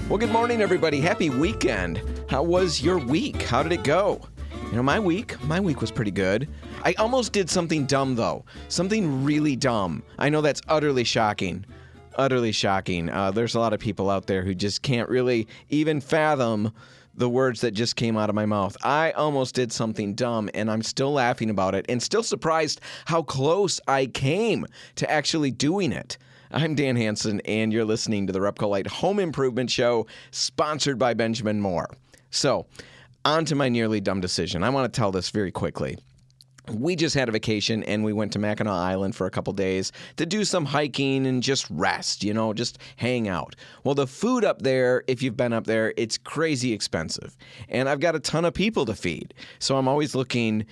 Well, good morning, everybody. Happy weekend. How was your week? How did it go? My week was pretty good. I almost did something dumb, though. Something really dumb. I know that's utterly shocking. Utterly shocking. There's a lot of people out there who just can't really even fathom the words that just came out of my mouth. I almost did something dumb, and I'm still laughing about it and still surprised how close I came to actually doing it. I'm Dan Hansen, and you're listening to the RepcoLite Home Improvement Show, sponsored by Benjamin Moore. So, on to my nearly dumb decision. I want to tell this very quickly. We just had a vacation, and we went to Mackinac Island for a couple days to do some hiking and just rest, just hang out. Well, the food up there, if you've been up there, it's crazy expensive. And I've got a ton of people to feed. So I'm always looking,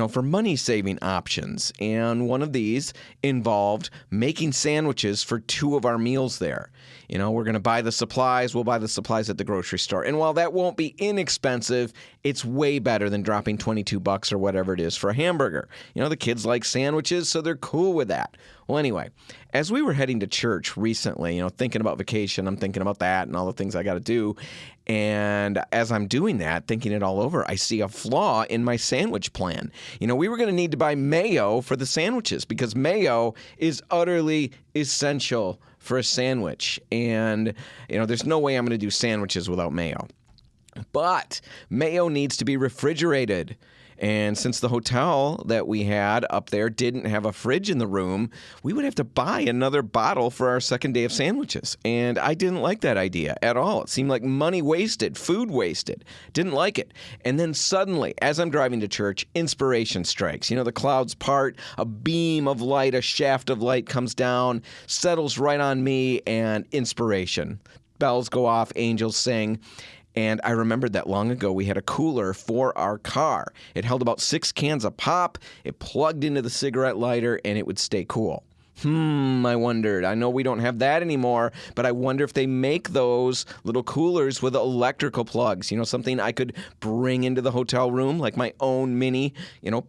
for money-saving options. And one of these involved making sandwiches for 2 of our meals there. We're going to buy the supplies. We'll buy the supplies at the grocery store. And while that won't be inexpensive, it's way better than dropping $22 or whatever it is for a hamburger. The kids like sandwiches, so they're cool with that. Well, anyway, as we were heading to church recently, thinking about vacation, I'm thinking about that and all the things I got to do. And as I'm doing that, thinking it all over, I see a flaw in my sandwich plan. We were going to need to buy mayo for the sandwiches because mayo is utterly essential for a sandwich. And, there's no way I'm going to do sandwiches without mayo. But mayo needs to be refrigerated. And since the hotel that we had up there didn't have a fridge in the room, we would have to buy another bottle for our second day of sandwiches. And I didn't like that idea at all. It seemed like money wasted, food wasted. Didn't like it. And then suddenly, as I'm driving to church, inspiration strikes. The clouds part, a beam of light, a shaft of light comes down, settles right on me, and inspiration. Bells go off, angels sing. And I remembered that long ago we had a cooler for our car. It held about 6 cans of pop. It plugged into the cigarette lighter, and it would stay cool. I wondered. I know we don't have that anymore, but I wonder if they make those little coolers with electrical plugs. Something I could bring into the hotel room, like my own mini,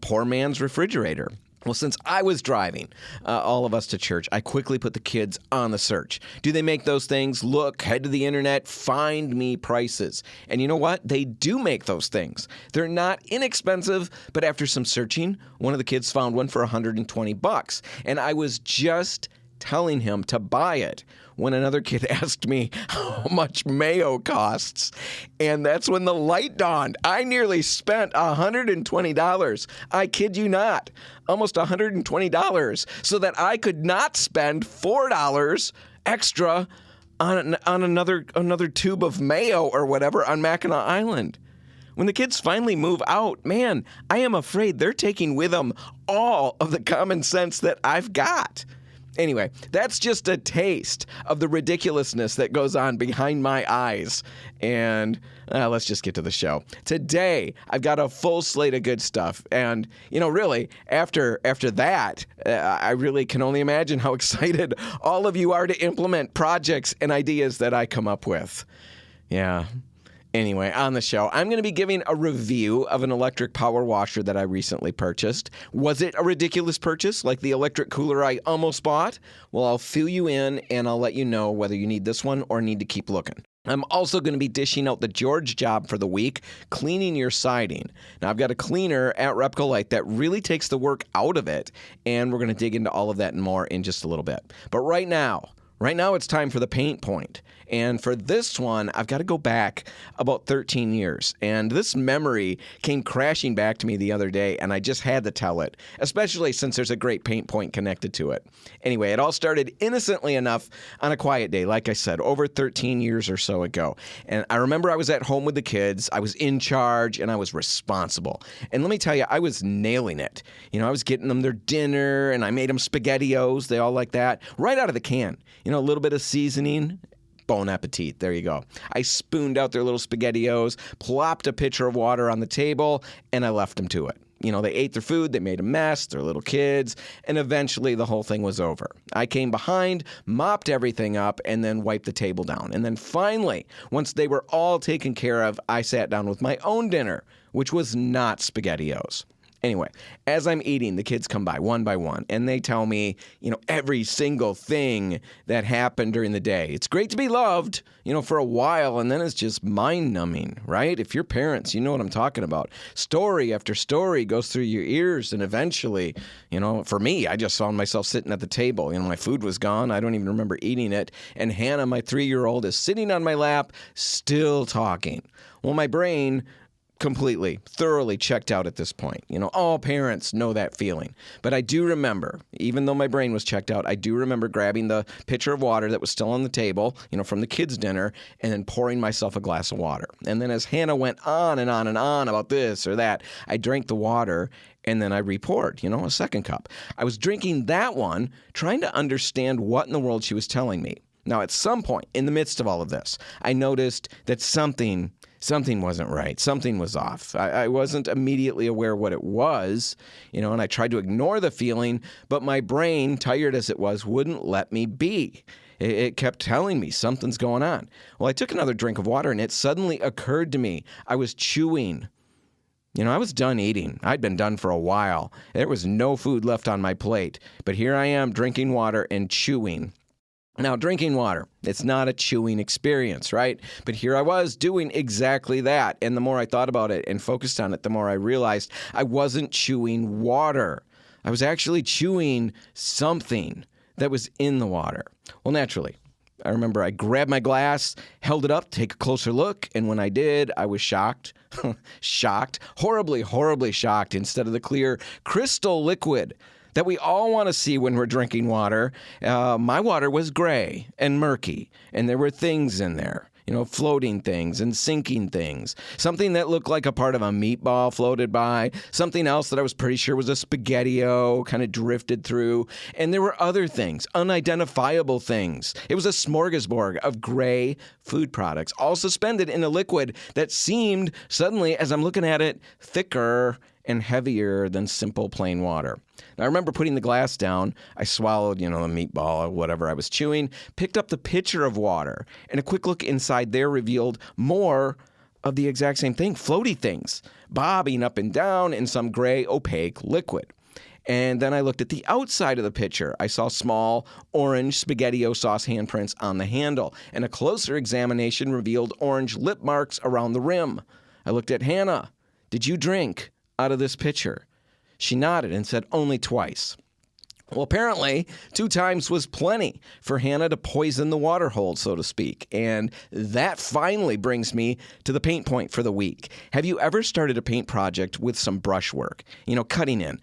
poor man's refrigerator. Well, since I was driving all of us to church, I quickly put the kids on the search. Do they make those things? Look, head to the internet, find me prices. And you know what? They do make those things. They're not inexpensive, but after some searching, one of the kids found one for $120. And I was just telling him to buy it when another kid asked me how much mayo costs. And that's when the light dawned. I nearly spent $120. I kid you not. Almost $120 so that I could not spend $4 extra on another tube of mayo or whatever on Mackinac Island. When the kids finally move out, man, I am afraid they're taking with them all of the common sense that I've got. Anyway, that's just a taste of the ridiculousness that goes on behind my eyes. And let's just get to the show. Today, I've got a full slate of good stuff. And, really, after that, I really can only imagine how excited all of you are to implement projects and ideas that I come up with. Yeah. Anyway, on the show, I'm going to be giving a review of an electric power washer that I recently purchased. Was it a ridiculous purchase, like the electric cooler I almost bought? Well, I'll fill you in, and I'll let you know whether you need this one or need to keep looking. I'm also going to be dishing out the George job for the week, cleaning your siding. Now, I've got a cleaner at RepcoLite that really takes the work out of it, and we're going to dig into all of that and more in just a little bit. But right now, it's time for the paint point. And for this one, I've got to go back about 13 years. And this memory came crashing back to me the other day, and I just had to tell it, especially since there's a great paint point connected to it. Anyway, it all started innocently enough on a quiet day, like I said, over 13 years or so ago. And I remember I was at home with the kids, I was in charge, and I was responsible. And let me tell you, I was nailing it. I was getting them their dinner, and I made them SpaghettiOs. They all like that, right out of the can. A little bit of seasoning. Bon appetit. There you go. I spooned out their little SpaghettiOs, plopped a pitcher of water on the table, and I left them to it. They ate their food, they made a mess, they're little kids, and eventually the whole thing was over. I came behind, mopped everything up, and then wiped the table down. And then finally, once they were all taken care of, I sat down with my own dinner, which was not SpaghettiOs. Anyway, as I'm eating, the kids come by one, and they tell me, every single thing that happened during the day. It's great to be loved, for a while, and then it's just mind-numbing, right? If you're parents, you know what I'm talking about. Story after story goes through your ears, and eventually, for me, I just found myself sitting at the table. My food was gone. I don't even remember eating it. And Hannah, my 3-year-old, is sitting on my lap, still talking. Well, my brain completely, thoroughly checked out at this point. All parents know that feeling. But I do remember, even though my brain was checked out, I do remember grabbing the pitcher of water that was still on the table, from the kids' dinner, and then pouring myself a glass of water. And then as Hannah went on and on and on about this or that, I drank the water, and then I repoured, a second cup. I was drinking that one, trying to understand what in the world she was telling me. Now, at some point in the midst of all of this, I noticed that something wasn't right. Something was off. I wasn't immediately aware what it was, and I tried to ignore the feeling, but my brain, tired as it was, wouldn't let me be. It kept telling me something's going on. Well, I took another drink of water, and it suddenly occurred to me I was chewing. I was done eating. I'd been done for a while. There was no food left on my plate, but here I am drinking water and chewing. Now, drinking water, it's not a chewing experience, right? But here I was doing exactly that. And the more I thought about it and focused on it, the more I realized I wasn't chewing water. I was actually chewing something that was in the water. Well, naturally, I remember I grabbed my glass, held it up, take a closer look, and when I did, I was shocked. Shocked. Horribly, horribly shocked. Instead of the clear crystal liquid that we all want to see when we're drinking water, my water was gray and murky, and there were things in there, floating things and sinking things. Something that looked like a part of a meatball floated by, something else that I was pretty sure was a Spaghetti-O kind of drifted through, and there were other things, unidentifiable things. It was a smorgasbord of gray food products, all suspended in a liquid that seemed suddenly, as I'm looking at it, thicker and heavier than simple plain water. Now, I remember putting the glass down. I swallowed, the meatball or whatever I was chewing, picked up the pitcher of water, and a quick look inside there revealed more of the exact same thing, floaty things, bobbing up and down in some gray, opaque liquid. And then I looked at the outside of the pitcher. I saw small orange Spaghetti-O sauce handprints on the handle, and a closer examination revealed orange lip marks around the rim. I looked at Hannah. Did you drink out of this pitcher? She nodded and said only twice. Well, apparently, 2 times was plenty for Hannah to poison the Waterhole, so to speak. And that finally brings me to the paint point for the week. Have you ever started a paint project with some brushwork? Cutting in,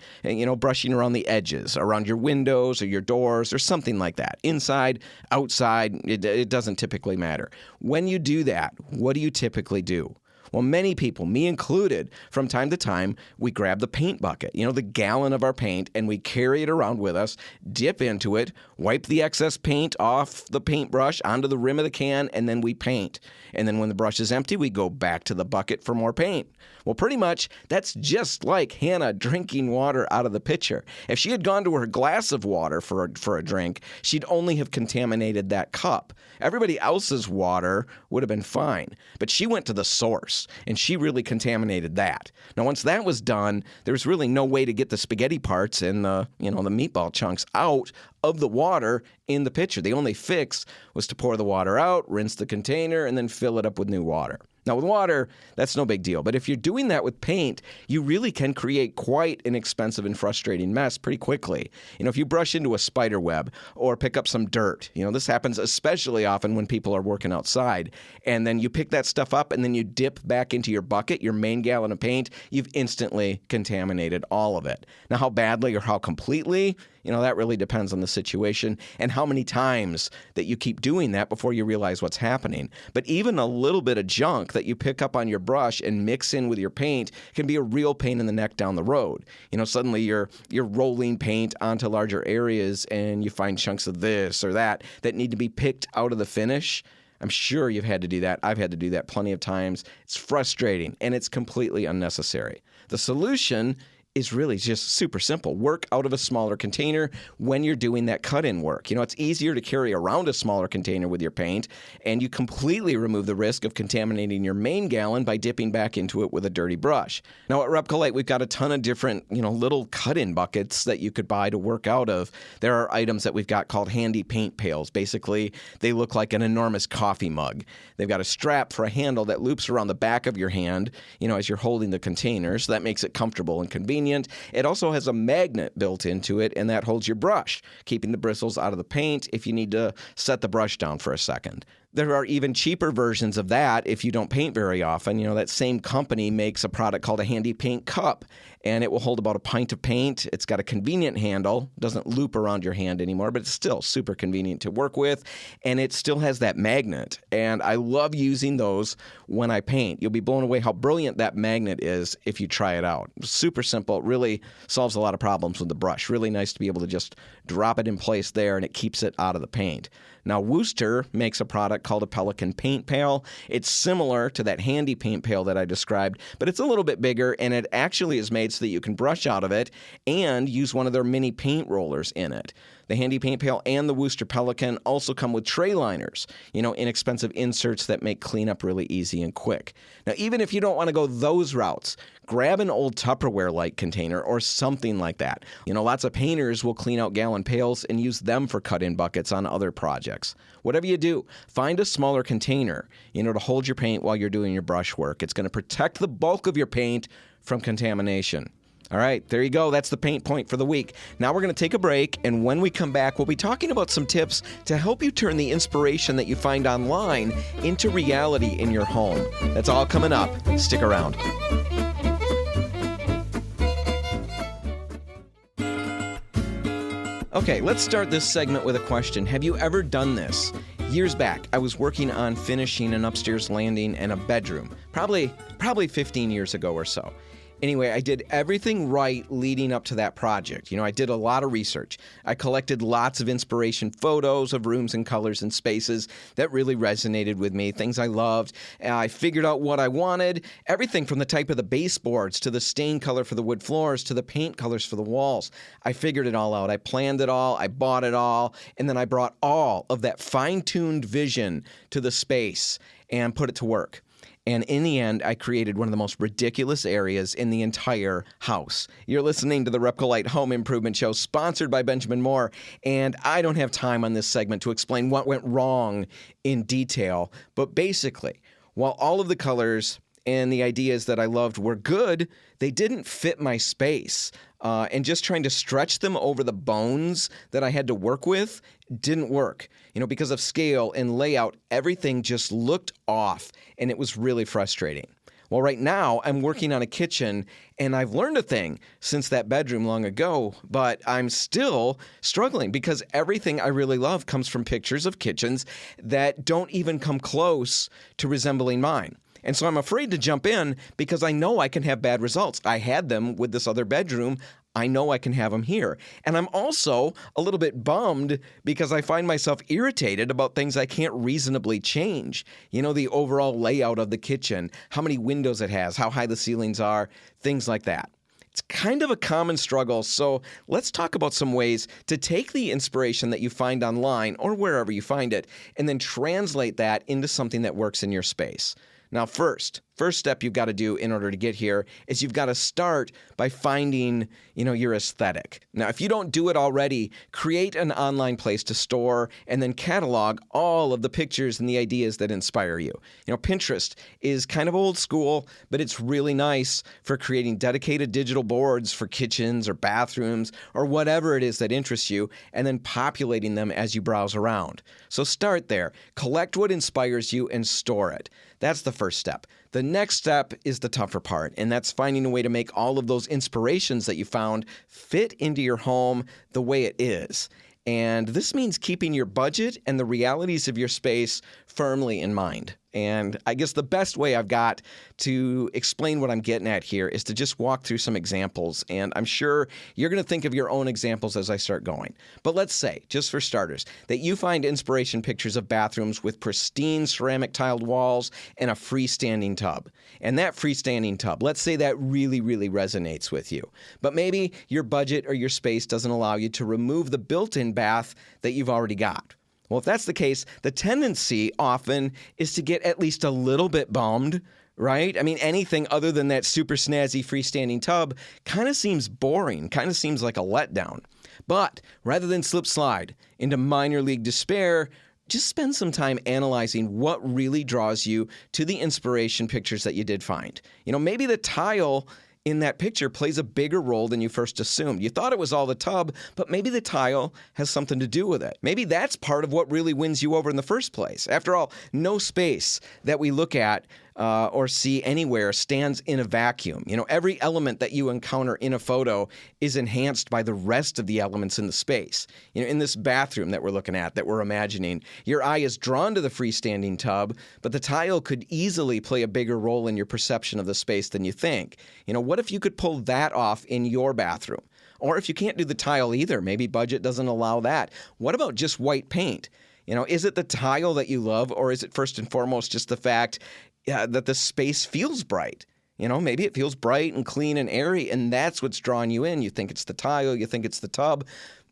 brushing around the edges, around your windows or your doors or something like that. Inside, outside, it doesn't typically matter. When you do that, what do you typically do? Well, many people, me included, from time to time, we grab the paint bucket, the gallon of our paint, and we carry it around with us, dip into it, wipe the excess paint off the paintbrush onto the rim of the can, and then we paint. And then when the brush is empty, we go back to the bucket for more paint. Well, pretty much, that's just like Hannah drinking water out of the pitcher. If she had gone to her glass of water for a drink, she'd only have contaminated that cup. Everybody else's water would have been fine. But she went to the source, and she really contaminated that. Now, once that was done, there was really no way to get the spaghetti parts and the meatball chunks out of the water in the pitcher. The only fix was to pour the water out, rinse the container, and then fill it up with new water. Now, with water, that's no big deal. But if you're doing that with paint, you really can create quite an expensive and frustrating mess pretty quickly. If you brush into a spider web or pick up some dirt, this happens especially often when people are working outside, and then you pick that stuff up and then you dip back into your bucket, your main gallon of paint, you've instantly contaminated all of it. Now, how badly or how completely? That really depends on the situation and how many times that you keep doing that before you realize what's happening. But even a little bit of junk that you pick up on your brush and mix in with your paint can be a real pain in the neck down the road. Suddenly you're rolling paint onto larger areas and you find chunks of this or that need to be picked out of the finish. I'm sure you've had to do that. I've had to do that plenty of times. It's frustrating and it's completely unnecessary. The solution is really just super simple. Work out of a smaller container when you're doing that cut-in work. It's easier to carry around a smaller container with your paint, and you completely remove the risk of contaminating your main gallon by dipping back into it with a dirty brush. Now at RepcoLite, we've got a ton of different, little cut-in buckets that you could buy to work out of. There are items that we've got called handy paint pails. Basically, they look like an enormous coffee mug. They've got a strap for a handle that loops around the back of your hand, as you're holding the container, so that makes it comfortable and convenient. It also has a magnet built into it, and that holds your brush, keeping the bristles out of the paint if you need to set the brush down for a second. There are even cheaper versions of that if you don't paint very often. That same company makes a product called a handy paint cup, and it will hold about a pint of paint. It's got a convenient handle, doesn't loop around your hand anymore, but it's still super convenient to work with, and it still has that magnet. And I love using those when I paint. You'll be blown away how brilliant that magnet is if you try it out. Super simple. It really solves a lot of problems with the brush. Really nice to be able to just drop it in place there, and it keeps it out of the paint. Now, Wooster makes a product called a Pelican paint pail. It's similar to that handy paint pail that I described, but it's a little bit bigger, and it actually is made so that you can brush out of it and use one of their mini paint rollers in it. The handy paint pail and the Wooster Pelican also come with tray liners, inexpensive inserts that make cleanup really easy and quick. Now, even if you don't want to go those routes, grab an old Tupperware-like container or something like that. Lots of painters will clean out gallon pails and use them for cut-in buckets on other projects. Whatever you do, find a smaller container, to hold your paint while you're doing your brush work. It's going to protect the bulk of your paint from contamination. All right, there you go. That's the paint point for the week. Now we're going to take a break, and when we come back, we'll be talking about some tips to help you turn the inspiration that you find online into reality in your home. That's all coming up. Stick around. Okay, let's start this segment with a question. Have you ever done this? Years back, I was working on finishing an upstairs landing and a bedroom, probably 15 years ago or so. Anyway, I did everything right leading up to that project. I did a lot of research. I collected lots of inspiration photos of rooms and colors and spaces that really resonated with me, things I loved. I figured out what I wanted, everything from the type of the baseboards to the stain color for the wood floors to the paint colors for the walls. I figured it all out. I planned it all. I bought it all. And then I brought all of that fine-tuned vision to the space and put it to work. And in the end, I created one of the most ridiculous areas in the entire house. You're listening to the RepcoLite Home Improvement Show, sponsored by Benjamin Moore. And I don't have time on this segment to explain what went wrong in detail. But basically, while all of the colors and the ideas that I loved were good, they didn't fit my space. And just trying to stretch them over the bones that I had to work with didn't work. Because of scale and layout, everything just looked off, and it was really frustrating. Well, right now, I'm working on a kitchen, and I've learned a thing since that bedroom long ago, but I'm still struggling because everything I really love comes from pictures of kitchens that don't even come close to resembling mine. And so I'm afraid to jump in because I know I can have bad results. I had them with this other bedroom. I know I can have them here. And I'm also a little bit bummed because I find myself irritated about things I can't reasonably change. The overall layout of the kitchen, how many windows it has, how high the ceilings are, things like that. It's kind of a common struggle, so let's talk about some ways to take the inspiration that you find online or wherever you find it and then translate that into something that works in your space. Now, first step you've got to do in order to get here is you've got to start by finding, your aesthetic. Now, if you don't do it already, create an online place to store and then catalog all of the pictures and the ideas that inspire you. Pinterest is kind of old school, but it's really nice for creating dedicated digital boards for kitchens or bathrooms or whatever it is that interests you and then populating them as you browse around. So start there. Collect what inspires you and store it. That's the first step. The next step is the tougher part, and that's finding a way to make all of those inspirations that you found fit into your home the way it is. And this means keeping your budget and the realities of your space firmly in mind. And I guess the best way I've got to explain what I'm getting at here is to just walk through some examples. And I'm sure you're going to think of your own examples as I start going. But let's say, just for starters, that you find inspiration pictures of bathrooms with pristine ceramic tiled walls and a freestanding tub. And that freestanding tub, let's say that really, really resonates with you. But maybe your budget or your space doesn't allow you to remove the built-in bath that you've already got. Well, if that's the case, the tendency often is to get at least a little bit bummed, right? I mean, anything other than that super snazzy freestanding tub kind of seems boring, kind of seems like a letdown. But rather than slip slide into minor league despair, just spend some time analyzing what really draws you to the inspiration pictures that you did find. Maybe the tile in that picture plays a bigger role than you first assumed. You thought it was all the tub, but maybe the tile has something to do with it. Maybe that's part of what really wins you over in the first place. After all, no space that we look at or see anywhere stands in a vacuum. Every element that you encounter in a photo is enhanced by the rest of the elements in the space. In this bathroom that we're looking at, that we're imagining, your eye is drawn to the freestanding tub, but the tile could easily play a bigger role in your perception of the space than you think. What if you could pull that off in your bathroom? Or if you can't do the tile either, maybe budget doesn't allow that. What about just white paint? Is it the tile that you love, or is it first and foremost just the fact that the space feels bright? Maybe it feels bright and clean and airy, and that's what's drawing you in. You think it's the tile, you think it's the tub.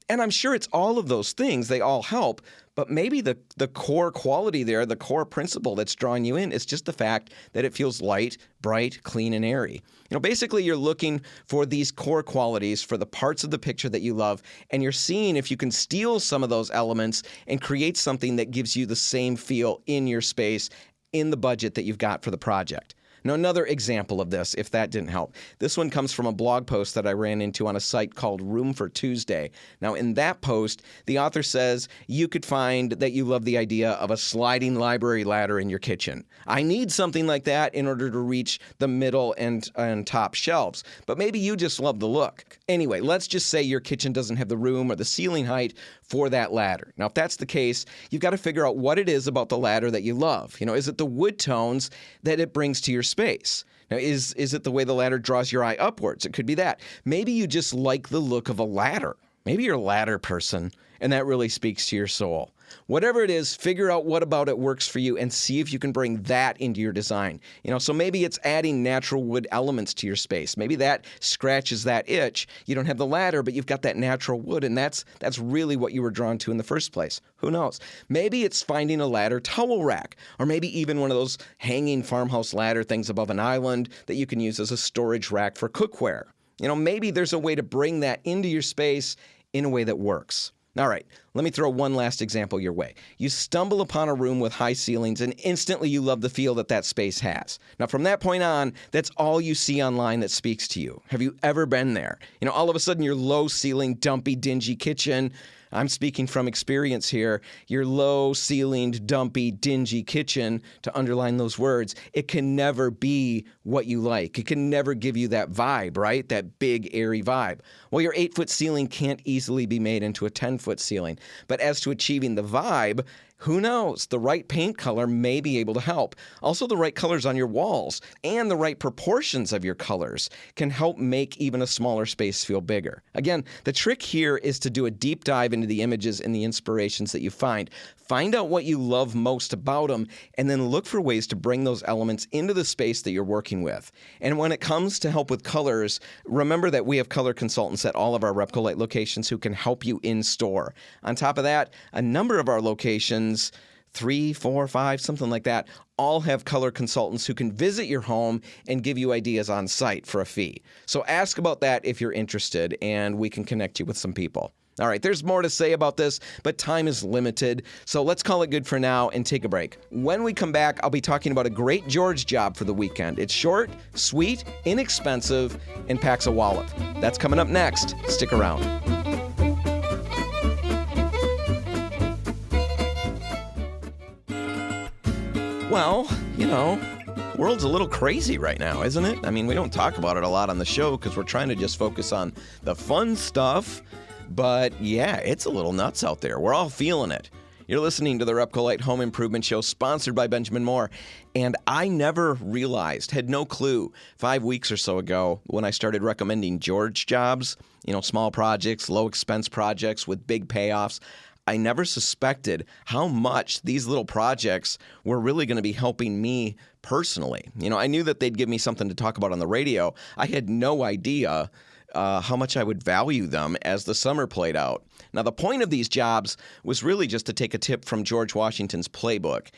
And I'm sure it's all of those things. They all help. But maybe the core quality there, the core principle that's drawing you in is just the fact that it feels light, bright, clean, and airy. Basically you're looking for these core qualities for the parts of the picture that you love, and you're seeing if you can steal some of those elements and create something that gives you the same feel in your space in the budget that you've got for the project. Now, another example of this, if that didn't help. This one comes from a blog post that I ran into on a site called Room for Tuesday. Now, in that post, the author says you could find that you love the idea of a sliding library ladder in your kitchen. I need something like that in order to reach the middle and top shelves. But maybe you just love the look. Anyway, let's just say your kitchen doesn't have the room or the ceiling height for that ladder. Now, if that's the case, you've got to figure out what it is about the ladder that you love. Is it the wood tones that it brings to your space? Now, is it the way the ladder draws your eye upwards? It could be that. Maybe you just like the look of a ladder. Maybe you're a ladder person, and that really speaks to your soul. Whatever it is, figure out what about it works for you and see if you can bring that into your design. So maybe it's adding natural wood elements to your space. Maybe that scratches that itch. You don't have the ladder, but you've got that natural wood, and that's really what you were drawn to in the first place. Who knows? Maybe it's finding a ladder towel rack, or maybe even one of those hanging farmhouse ladder things above an island that you can use as a storage rack for cookware. Maybe there's a way to bring that into your space in a way that works. All right, let me throw one last example your way. You stumble upon a room with high ceilings, and instantly you love the feel that space has. Now, from that point on, that's all you see online that speaks to you. Have you ever been there? All of a sudden, your low-ceilinged, dumpy, dingy kitchen, I'm speaking from experience here, your low-ceilinged, dumpy, dingy kitchen, to underline those words, it can never be what you like. It can never give you that vibe, right? That big, airy vibe. Well, your 8-foot ceiling can't easily be made into a 10-foot ceiling. But as to achieving the vibe, who knows? The right paint color may be able to help. Also, the right colors on your walls and the right proportions of your colors can help make even a smaller space feel bigger. Again, the trick here is to do a deep dive into the images and the inspirations that you find. Find out what you love most about them, and then look for ways to bring those elements into the space that you're working with. And when it comes to help with colors, remember that we have color consultants at all of our RepcoLite locations who can help you in store. On top of that, a number of our locations, 3, 4, 5, something like that, all have color consultants who can visit your home and give you ideas on site for a fee. So ask about that if you're interested, and we can connect you with some people. All right, there's more to say about this, but time is limited, so let's call it good for now and take a break. When we come back, I'll be talking about a great George job for the weekend. It's short, sweet, inexpensive, and packs a wallet. That's coming up next. Stick around. Well, world's a little crazy right now, isn't it? I mean, we don't talk about it a lot on the show because we're trying to just focus on the fun stuff. But yeah, it's a little nuts out there. We're all feeling it. You're listening to the RepcoLite Home Improvement Show, sponsored by Benjamin Moore. And I never realized, had no clue, 5 weeks or so ago when I started recommending George jobs, small projects, low expense projects with big payoffs. I never suspected how much these little projects were really going to be helping me personally. I knew that they'd give me something to talk about on the radio. I had no idea how much I would value them as the summer played out. Now, the point of these jobs was really just to take a tip from George Washington's playbook.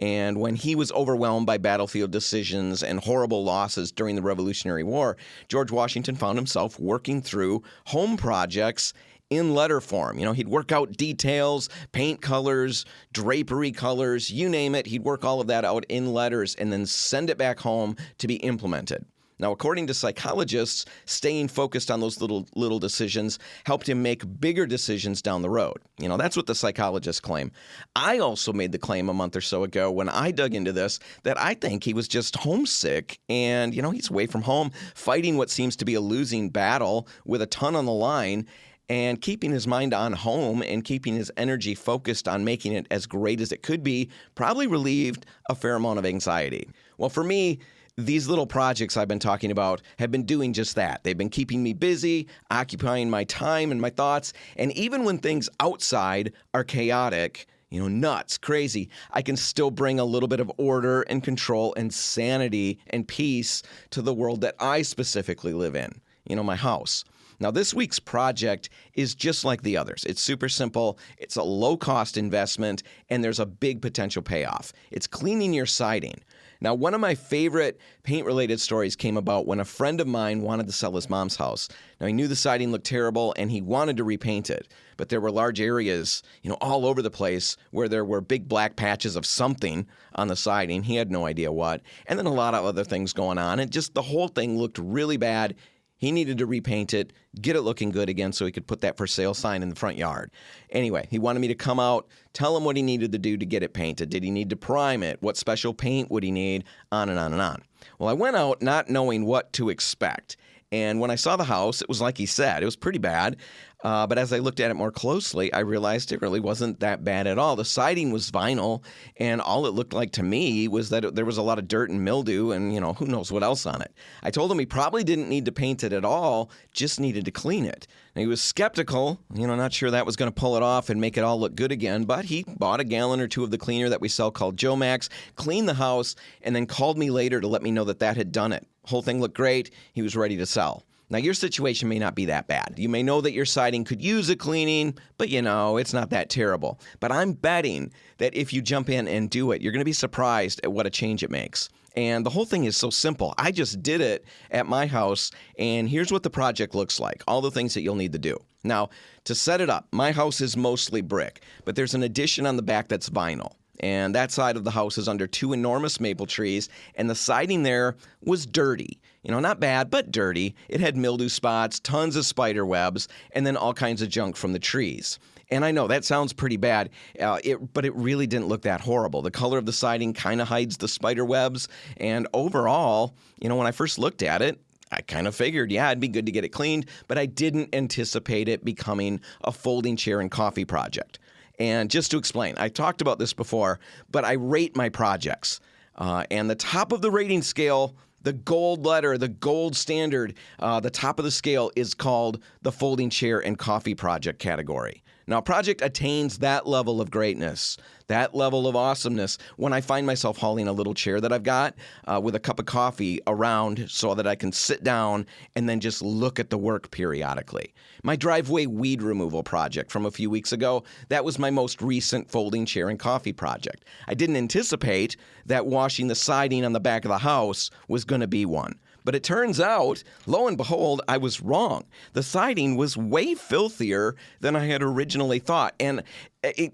And when he was overwhelmed by battlefield decisions and horrible losses during the Revolutionary War, George Washington found himself working through home projects in letter form. He'd work out details, paint colors, drapery colors, you name it. He'd work all of that out in letters and then send it back home to be implemented. Now, according to psychologists, staying focused on those little decisions helped him make bigger decisions down the road. That's what the psychologists claim. I also made the claim a month or so ago when I dug into this that I think he was just homesick and, he's away from home fighting what seems to be a losing battle with a ton on the line, and keeping his mind on home and keeping his energy focused on making it as great as it could be probably relieved a fair amount of anxiety. Well, for me, these little projects I've been talking about have been doing just that. They've been keeping me busy, occupying my time and my thoughts, and even when things outside are chaotic, nuts, crazy, I can still bring a little bit of order and control and sanity and peace to the world that I specifically live in, my house. Now, this week's project is just like the others. It's super simple, it's a low-cost investment, and there's a big potential payoff. It's cleaning your siding. Now, one of my favorite paint-related stories came about when a friend of mine wanted to sell his mom's house. Now, he knew the siding looked terrible, and he wanted to repaint it. But there were large areas, all over the place where there were big black patches of something on the siding. He had no idea what. And then a lot of other things going on. And just the whole thing looked really bad. He needed to repaint it, get it looking good again so he could put that for sale sign in the front yard. Anyway, he wanted me to come out, tell him what he needed to do to get it painted. Did he need to prime it? What special paint would he need? On and on and on. Well, I went out not knowing what to expect. And when I saw the house, it was like he said, it was pretty bad. But as I looked at it more closely, I realized it really wasn't that bad at all. The siding was vinyl, and all it looked like to me was that there was a lot of dirt and mildew and, who knows what else on it. I told him he probably didn't need to paint it at all, just needed to clean it. And he was skeptical, not sure that was going to pull it off and make it all look good again, but he bought a gallon or two of the cleaner that we sell called Joe Max, cleaned the house, and then called me later to let me know that had done it. Whole thing looked great. He was ready to sell. Now, your situation may not be that bad. You may know that your siding could use a cleaning, but it's not that terrible. But I'm betting that if you jump in and do it, you're going to be surprised at what a change it makes. And the whole thing is so simple. I just did it at my house, and here's what the project looks like, all the things that you'll need to do. Now, to set it up, my house is mostly brick, but there's an addition on the back that's vinyl. And that side of the house is under two enormous maple trees, and the siding there was dirty. Not bad, but dirty. It had mildew spots, tons of spider webs, and then all kinds of junk from the trees. And I know that sounds pretty bad, but it really didn't look that horrible. The color of the siding kind of hides the spider webs, and overall, when I first looked at it, I kind of figured, it'd be good to get it cleaned, but I didn't anticipate it becoming a folding chair and coffee project. And just to explain, I talked about this before, but I rate my projects. And the top of the rating scale, the gold letter, the gold standard, the top of the scale is called the folding chair and coffee project category. Now, a project attains that level of greatness, that level of awesomeness, when I find myself hauling a little chair that I've got with a cup of coffee around so that I can sit down and then just look at the work periodically. My driveway weed removal project from a few weeks ago, that was my most recent folding chair and coffee project. I didn't anticipate that washing the siding on the back of the house was going to be one. But it turns out, lo and behold, I was wrong. The siding was way filthier than I had originally thought, and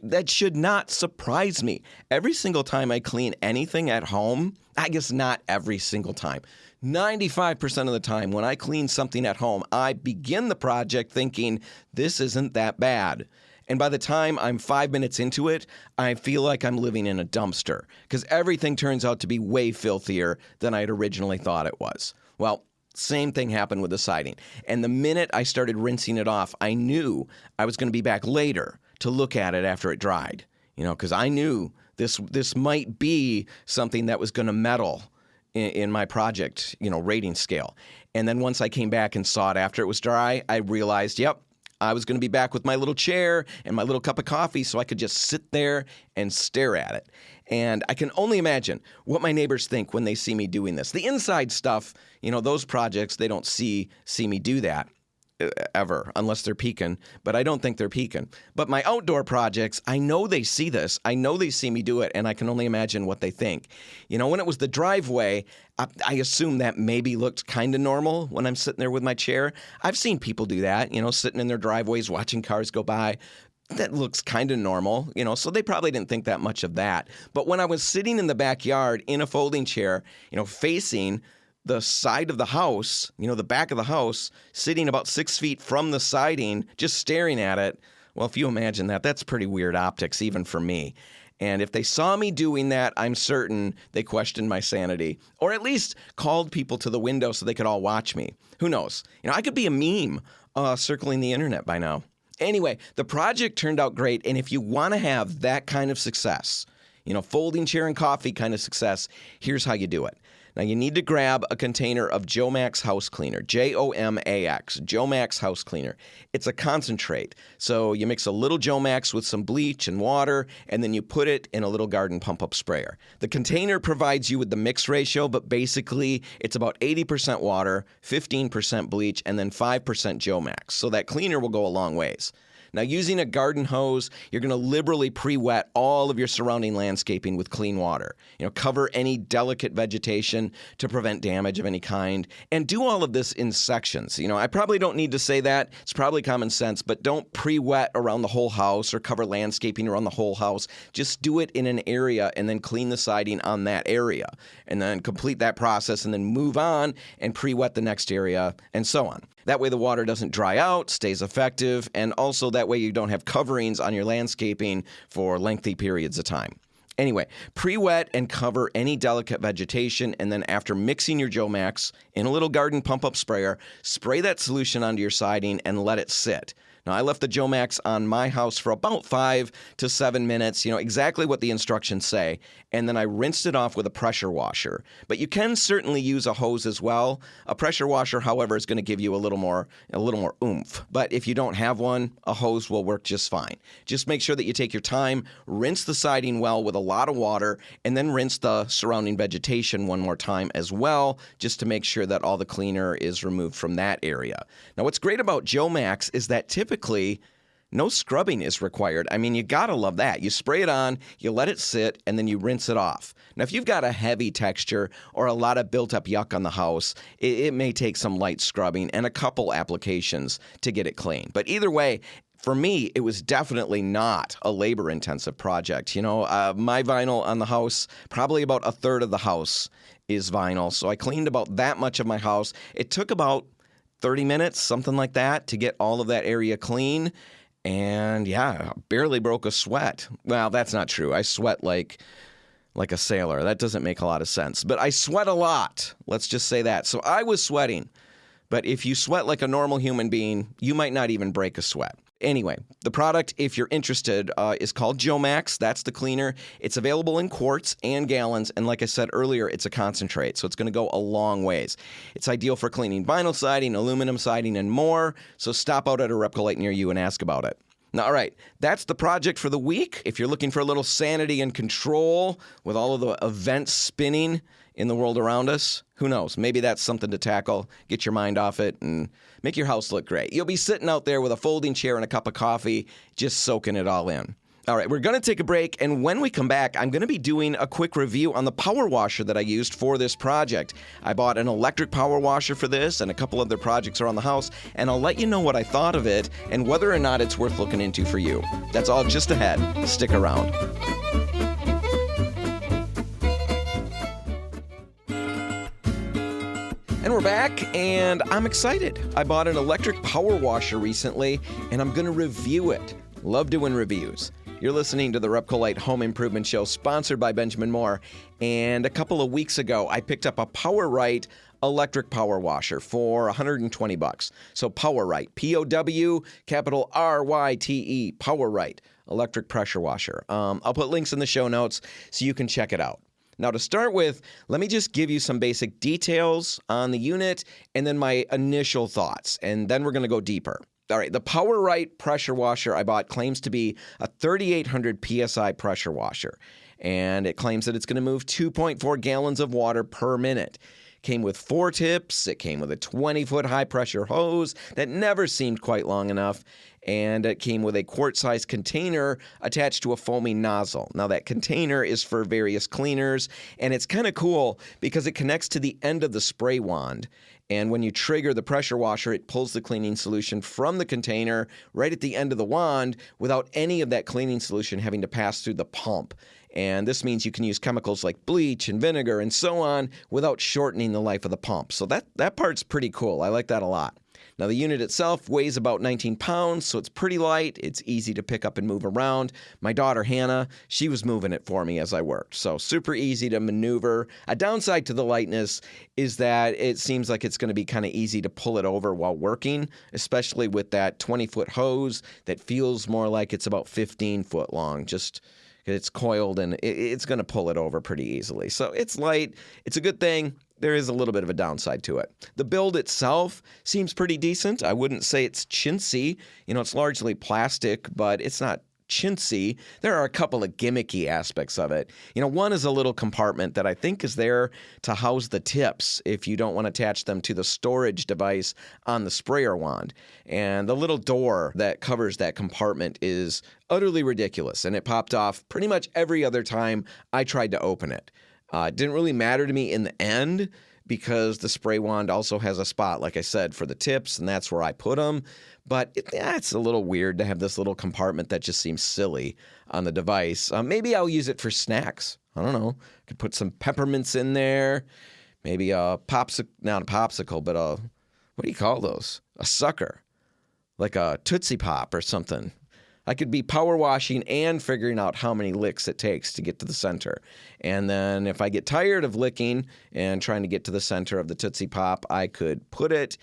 that should not surprise me. Every single time I clean anything at home, I guess not every single time, 95% of the time when I clean something at home, I begin the project thinking, this isn't that bad. And by the time I'm 5 minutes into it, I feel like I'm living in a dumpster because everything turns out to be way filthier than I had originally thought it was. Well, same thing happened with the siding. And the minute I started rinsing it off, I knew I was going to be back later to look at it after it dried. because I knew this might be something that was going to meddle in my project, rating scale. And then once I came back and saw it after it was dry, I realized, yep, I was going to be back with my little chair and my little cup of coffee so I could just sit there and stare at it. And I can only imagine what my neighbors think when they see me doing this. The inside stuff, those projects, they don't see me do that ever, unless they're peeking, but I don't think they're peeking. But my outdoor projects, I know they see this. I know they see me do it, and I can only imagine what they think. When it was the driveway, I assume that maybe looked kind of normal when I'm sitting there with my chair. I've seen people do that, sitting in their driveways, watching cars go by. That looks kind of normal, so they probably didn't think that much of that. But when I was sitting in the backyard in a folding chair, facing the side of the house, the back of the house, sitting about 6 feet from the siding, just staring at it. Well, if you imagine that, that's pretty weird optics, even for me. And if they saw me doing that, I'm certain they questioned my sanity, or at least called people to the window so they could all watch me. Who knows? I could be a meme circling the internet by now. Anyway, the project turned out great, and if you want to have that kind of success, folding chair and coffee kind of success, here's how you do it. Now, you need to grab a container of Jomax House Cleaner, Jomax, Jomax House Cleaner. It's a concentrate. So you mix a little Jomax with some bleach and water, and then you put it in a little garden pump-up sprayer. The container provides you with the mix ratio, but basically it's about 80% water, 15% bleach, and then 5% Jomax. So that cleaner will go a long ways. Now, using a garden hose, you're going to liberally pre-wet all of your surrounding landscaping with clean water. Cover any delicate vegetation to prevent damage of any kind, and do all of this in sections. I probably don't need to say that. It's probably common sense, but don't pre-wet around the whole house or cover landscaping around the whole house. Just do it in an area and then clean the siding on that area, and then complete that process and then move on and pre-wet the next area, and so on. That way the water doesn't dry out, stays effective, and also that way you don't have coverings on your landscaping for lengthy periods of time. Anyway, pre-wet and cover any delicate vegetation, and then after mixing your Jomax in a little garden pump-up sprayer, spray that solution onto your siding and let it sit. Now, I left the Jomax on my house for about 5 to 7 minutes, exactly what the instructions say, and then I rinsed it off with a pressure washer. But you can certainly use a hose as well. A pressure washer, however, is going to give you a little more oomph. But if you don't have one, a hose will work just fine. Just make sure that you take your time, rinse the siding well with a lot of water, and then rinse the surrounding vegetation one more time as well, just to make sure that all the cleaner is removed from that area. Now, what's great about Jomax is that typically no scrubbing is required. I mean, you gotta love that. You spray it on, you let it sit, and then you rinse it off. Now, if you've got a heavy texture or a lot of built-up yuck on the house, it may take some light scrubbing and a couple applications to get it clean. But either way, for me, it was definitely not a labor-intensive project. My vinyl on the house, probably about a third of the house is vinyl. So I cleaned about that much of my house. It took about 30 minutes, something like that, to get all of that area clean. And yeah, barely broke a sweat. Well, that's not true. I sweat like a sailor. That doesn't make a lot of sense. But I sweat a lot. Let's just say that. So I was sweating. But if you sweat like a normal human being, you might not even break a sweat. Anyway, the product, if you're interested, is called Jomax. That's the cleaner. It's available in quarts and gallons, and like I said earlier, it's a concentrate, so it's going to go a long ways. It's ideal for cleaning vinyl siding, aluminum siding, and more, so stop out at a RepcoLite near you and ask about it. Now, all right, that's the project for the week. If you're looking for a little sanity and control with all of the events spinning in the world around us, who knows? Maybe that's something to tackle. Get your mind off it and make your house look great. You'll be sitting out there with a folding chair and a cup of coffee, just soaking it all in. All right, we're going to take a break, and when we come back, I'm going to be doing a quick review on the power washer that I used for this project. I bought an electric power washer for this, and a couple other projects around the house, and I'll let you know what I thought of it and whether or not it's worth looking into for you. That's all just ahead. Stick around. And we're back, and I'm excited. I bought an electric power washer recently, and I'm going to review it. Love doing reviews. You're listening to the RepcoLite Home Improvement Show, sponsored by Benjamin Moore. And a couple of weeks ago, I picked up a PowRyte electric power washer for $120. So PowRyte, P-O-W, capital R-Y-T-E, PowRyte electric pressure washer. I'll put links in the show notes so you can check it out. Now, to start with, let me just give you some basic details on the unit and then my initial thoughts, and then we're going to go deeper. All right, the PowRyte pressure washer I bought claims to be a 3,800 PSI pressure washer, and it claims that it's going to move 2.4 gallons of water per minute. Came with 4 tips. It came with a 20-foot high-pressure hose that never seemed quite long enough, and it came with a quart-sized container attached to a foaming nozzle. Now, that container is for various cleaners, and it's kind of cool because it connects to the end of the spray wand, and when you trigger the pressure washer, it pulls the cleaning solution from the container right at the end of the wand without any of that cleaning solution having to pass through the pump. And this means you can use chemicals like bleach and vinegar and so on without shortening the life of the pump. So that part's pretty cool. I like that a lot. Now, the unit itself weighs about 19 pounds, so it's pretty light. It's easy to pick up and move around. My daughter, Hannah, she was moving it for me as I worked, so super easy to maneuver. A downside to the lightness is that it seems like it's going to be kind of easy to pull it over while working, especially with that 20-foot hose that feels more like it's about 15 foot long. Just it's coiled and it's going to pull it over pretty easily. So it's light. It's a good thing. There is a little bit of a downside to it. The build itself seems pretty decent. I wouldn't say it's chintzy. It's largely plastic, but it's not chintzy. There are a couple of gimmicky aspects of it. One is a little compartment that I think is there to house the tips if you don't want to attach them to the storage device on the sprayer wand. And the little door that covers that compartment is utterly ridiculous, and it popped off pretty much every other time I tried to open it. It didn't really matter to me in the end because the spray wand also has a spot, like I said, for the tips, and that's where I put them. But it's a little weird to have this little compartment that just seems silly on the device. Maybe I'll use it for snacks. I don't know. I could put some peppermints in there. Maybe a popsicle, not a popsicle, but what do you call those? A sucker, like a Tootsie Pop or something. I could be power washing and figuring out how many licks it takes to get to the center. And then if I get tired of licking and trying to get to the center of the Tootsie Pop, I could put it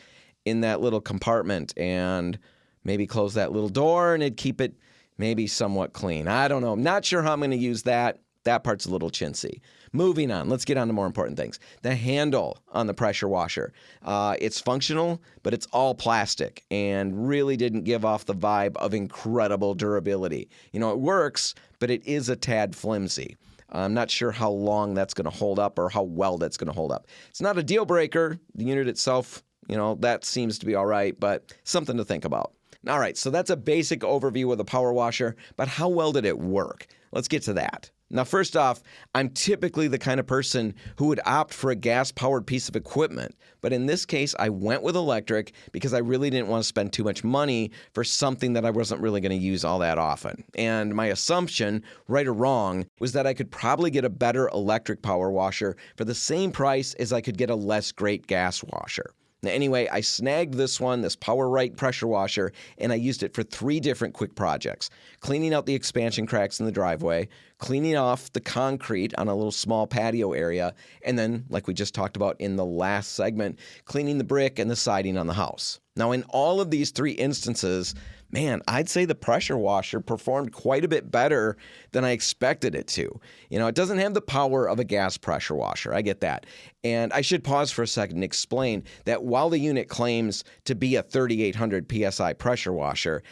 in that little compartment and maybe close that little door and it'd keep it maybe somewhat clean. I don't know. I'm not sure how I'm going to use that. That part's a little chintzy. Moving on, let's get on to more important things. The handle on the pressure washer. It's functional, but it's all plastic and really didn't give off the vibe of incredible durability. It works, but it is a tad flimsy. I'm not sure how long that's going to hold up or how well that's going to hold up. It's not a deal breaker. The unit itself, that seems to be all right, but something to think about. All right, so that's a basic overview of the power washer, but how well did it work? Let's get to that. Now, first off, I'm typically the kind of person who would opt for a gas-powered piece of equipment, but in this case, I went with electric because I really didn't want to spend too much money for something that I wasn't really going to use all that often. And my assumption, right or wrong, was that I could probably get a better electric power washer for the same price as I could get a less great gas washer. Now, anyway, I snagged this PowRyte pressure washer, and I used it for 3 different quick projects. Cleaning out the expansion cracks in the driveway, cleaning off the concrete on a little small patio area, and then, like we just talked about in the last segment, cleaning the brick and the siding on the house. Now, in all of these 3 instances, man, I'd say the pressure washer performed quite a bit better than I expected it to. It doesn't have the power of a gas pressure washer. I get that. And I should pause for a second and explain that while the unit claims to be a 3,800 PSI pressure washer,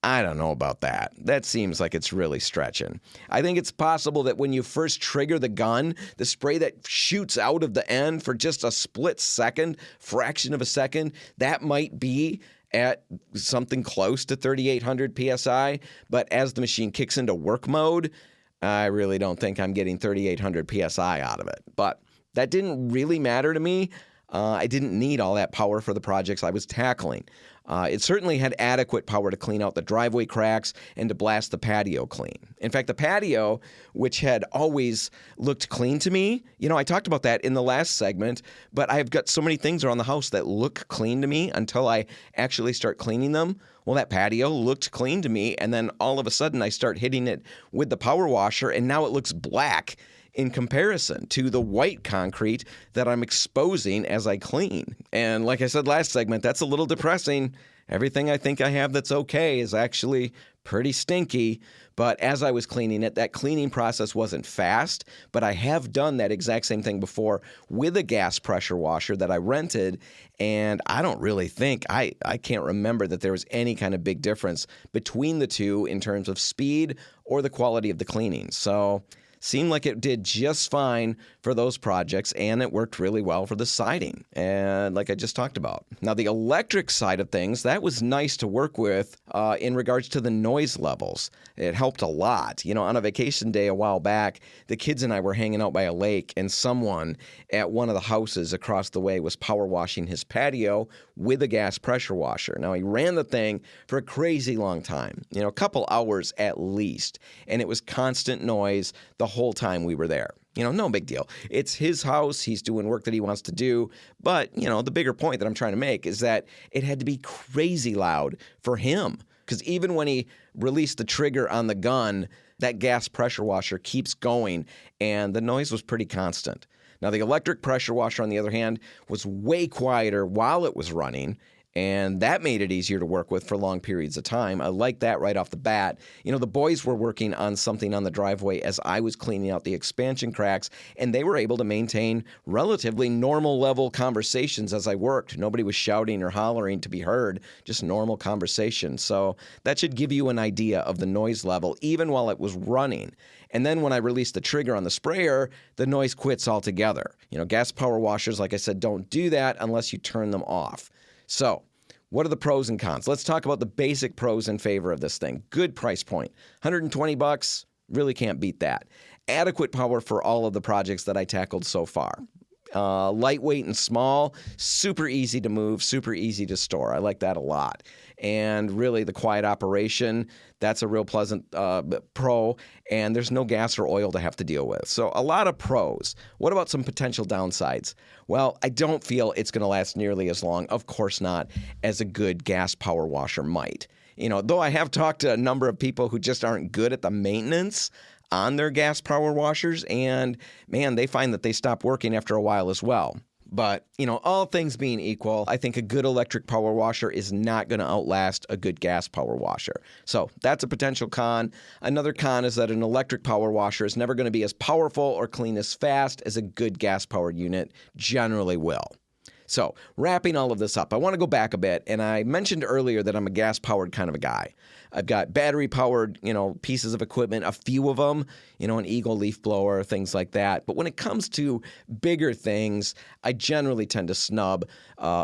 I don't know about that. That seems like it's really stretching. I think it's possible that when you first trigger the gun, the spray that shoots out of the end for just a split second, fraction of a second, that might be at something close to 3,800 PSI, but as the machine kicks into work mode, I really don't think I'm getting 3,800 PSI out of it. But that didn't really matter to me. I didn't need all that power for the projects I was tackling. It certainly had adequate power to clean out the driveway cracks and to blast the patio clean. In fact, the patio, which had always looked clean to me, I talked about that in the last segment, but I've got so many things around the house that look clean to me until I actually start cleaning them. Well, that patio looked clean to me, and then all of a sudden I start hitting it with the power washer, and now it looks black in comparison to the white concrete that I'm exposing as I clean. And like I said last segment, that's a little depressing. Everything I think I have that's okay is actually pretty stinky. But as I was cleaning it, that cleaning process wasn't fast, but I have done that exact same thing before with a gas pressure washer that I rented, and I don't really think, I can't remember that there was any kind of big difference between the two in terms of speed or the quality of the cleaning. So seemed like it did just fine for those projects, and it worked really well for the siding, and like I just talked about. Now, the electric side of things, that was nice to work with in regards to the noise levels. It helped a lot. On a vacation day a while back, the kids and I were hanging out by a lake, and someone at one of the houses across the way was power washing his patio with a gas pressure washer. Now, he ran the thing for a crazy long time, a couple hours at least, and it was constant noise the whole time we were there. No big deal. It's his house. He's doing work that he wants to do. But, the bigger point that I'm trying to make is that it had to be crazy loud for him. Because even when he released the trigger on the gun, that gas pressure washer keeps going, and the noise was pretty constant. Now, the electric pressure washer, on the other hand, was way quieter while it was running, and that made it easier to work with for long periods of time. I like that right off the bat. The boys were working on something on the driveway as I was cleaning out the expansion cracks, and they were able to maintain relatively normal level conversations as I worked. Nobody was shouting or hollering to be heard, just normal conversation. So that should give you an idea of the noise level, even while it was running. And then when I released the trigger on the sprayer, the noise quits altogether. Gas power washers, like I said, don't do that unless you turn them off. So, what are the pros and cons? Let's talk about the basic pros in favor of this thing. Good price point. $120, really can't beat that. Adequate power for all of the projects that I tackled so far. Lightweight and small, super easy to move, super easy to store. I like that a lot. And really, the quiet operation, that's a real pleasant pro, and there's no gas or oil to have to deal with. So a lot of pros. What about some potential downsides? Well, I don't feel it's going to last nearly as long, of course not, as a good gas power washer might. Though I have talked to a number of people who just aren't good at the maintenance on their gas power washers, and man, they find that they stop working after a while as well. But, all things being equal, I think a good electric power washer is not going to outlast a good gas power washer. So that's a potential con. Another con is that an electric power washer is never going to be as powerful or clean as fast as a good gas-powered unit generally will. So, wrapping all of this up, I want to go back a bit, and I mentioned earlier that I'm a gas-powered kind of a guy. I've got battery-powered, pieces of equipment, a few of them, an Eagle leaf blower, things like that. But when it comes to bigger things, I generally tend to snub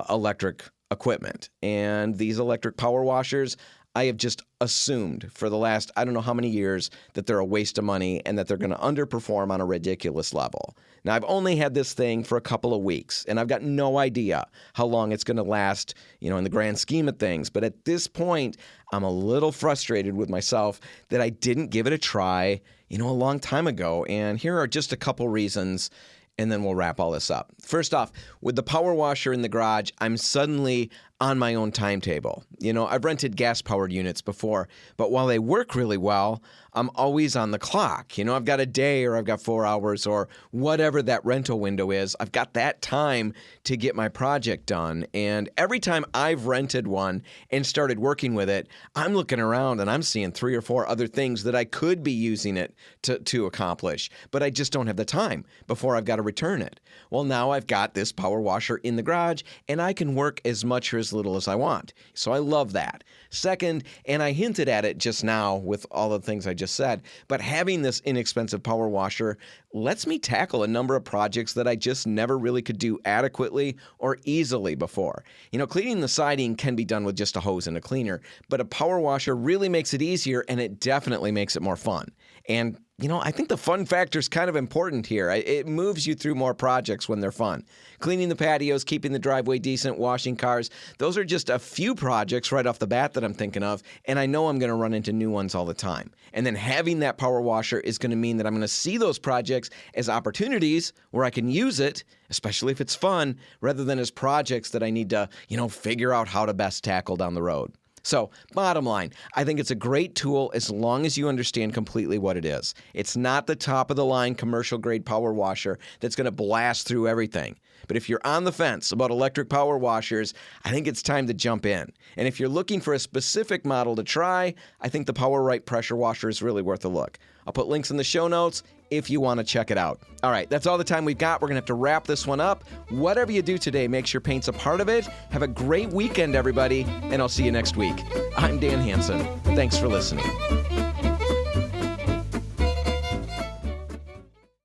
electric equipment. And these electric power washers, I have just assumed for the last, I don't know how many years, that they're a waste of money and that they're going to underperform on a ridiculous level. Now, I've only had this thing for a couple of weeks, and I've got no idea how long it's going to last, in the grand scheme of things. But at this point, I'm a little frustrated with myself that I didn't give it a try, a long time ago. And here are just a couple reasons, and then we'll wrap all this up. First off, with the power washer in the garage, I'm suddenly on my own timetable. I've rented gas-powered units before, but while they work really well, I'm always on the clock. I've got a day or I've got 4 hours or whatever that rental window is. I've got that time to get my project done. And every time I've rented one and started working with it, I'm looking around and I'm seeing 3 or 4 other things that I could be using it to accomplish, but I just don't have the time before I've got to return it. Well, now I've got this power washer in the garage and I can work as much or as little as I want. So I love that. Second, and I hinted at it just now with all the things I just said, but having this inexpensive power washer lets me tackle a number of projects that I just never really could do adequately or easily before. Cleaning the siding can be done with just a hose and a cleaner, but a power washer really makes it easier and it definitely makes it more fun. And I think the fun factor is kind of important here. It moves you through more projects when they're fun. Cleaning the patios, keeping the driveway decent, washing cars. Those are just a few projects right off the bat that I'm thinking of, and I know I'm going to run into new ones all the time. And then having that power washer is going to mean that I'm going to see those projects as opportunities where I can use it, especially if it's fun, rather than as projects that I need to, figure out how to best tackle down the road. So, bottom line, I think it's a great tool as long as you understand completely what it is. It's not the top-of-the-line commercial-grade power washer that's going to blast through everything. But if you're on the fence about electric power washers, I think it's time to jump in. And if you're looking for a specific model to try, I think the PowRyte pressure washer is really worth a look. I'll put links in the show notes if you want to check it out. All right, that's all the time we've got. We're going to have to wrap this one up. Whatever you do today, make sure paint's a part of it. Have a great weekend, everybody, and I'll see you next week. I'm Dan Hansen. Thanks for listening.